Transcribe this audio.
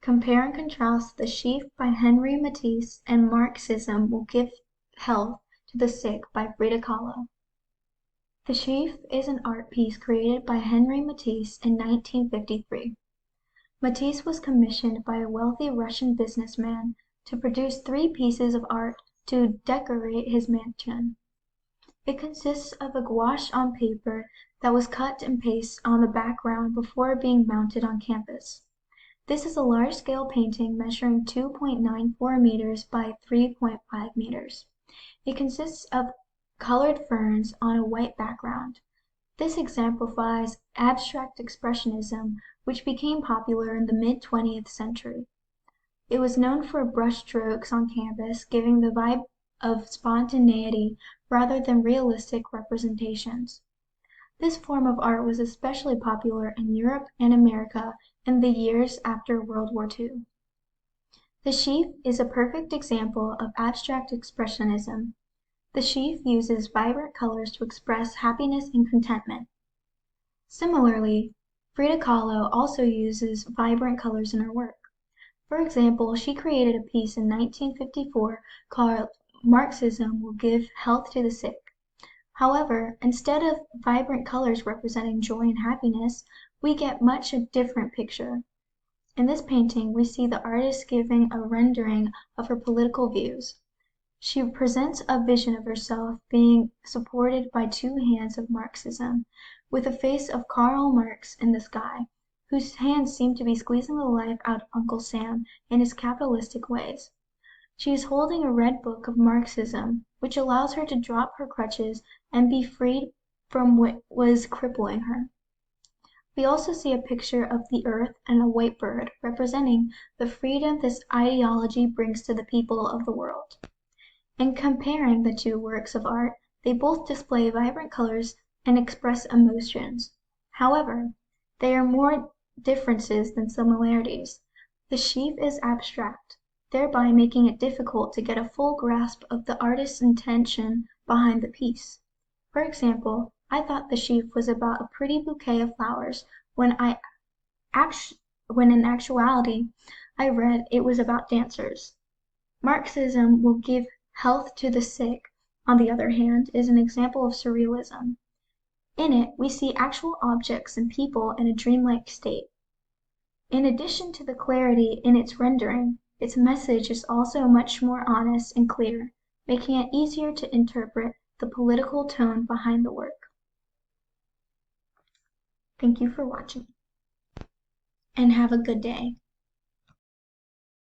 Compare and contrast The Sheaf by Henri Matisse and Marxism Will Give Health to the Sick by Frida Kahlo. The Sheaf is an art piece created by Henri Matisse in 1953. Matisse was commissioned by a wealthy Russian businessman to produce 3 pieces of art to decorate his mansion. It consists of a gouache on paper that was cut and pasted on the background before being mounted on canvas. This is a large-scale painting measuring 2.94 meters by 3.5 meters. It consists of colored ferns on a white background. This exemplifies abstract expressionism, which became popular in the mid-20th century. It was known for brushstrokes on canvas, giving the vibe of spontaneity rather than realistic representations. This form of art was especially popular in Europe and America in the years after World War II. The Sheaf is a perfect example of abstract expressionism. The Sheaf uses vibrant colors to express happiness and contentment. Similarly, Frida Kahlo also uses vibrant colors in her work. For example, she created a piece in 1954 called Marxism Will Give Health to the Sick. However, instead of vibrant colors representing joy and happiness, we get much a different picture. In this painting, we see the artist giving a rendering of her political views. She presents a vision of herself being supported by 2 hands of Marxism, with a face of Karl Marx in the sky, whose hands seem to be squeezing the life out of Uncle Sam in his capitalistic ways. She is holding a red book of Marxism, which allows her to drop her crutches and be freed from what was crippling her. We also see a picture of the earth and a white bird, representing the freedom this ideology brings to the people of the world. In comparing the 2 works of art, they both display vibrant colors and express emotions. However, there are more differences than similarities. The Sheaf is abstract, thereby making it difficult to get a full grasp of the artist's intention behind the piece. For example, I thought The Sheaf was about a pretty bouquet of flowers when in actuality I read it was about dancers. Marxism Will Give Health to the Sick, on the other hand, is an example of surrealism. In it, we see actual objects and people in a dreamlike state. In addition to the clarity in its rendering, its message is also much more honest and clear, making it easier to interpret the political tone behind the work. Thank you for watching, and have a good day.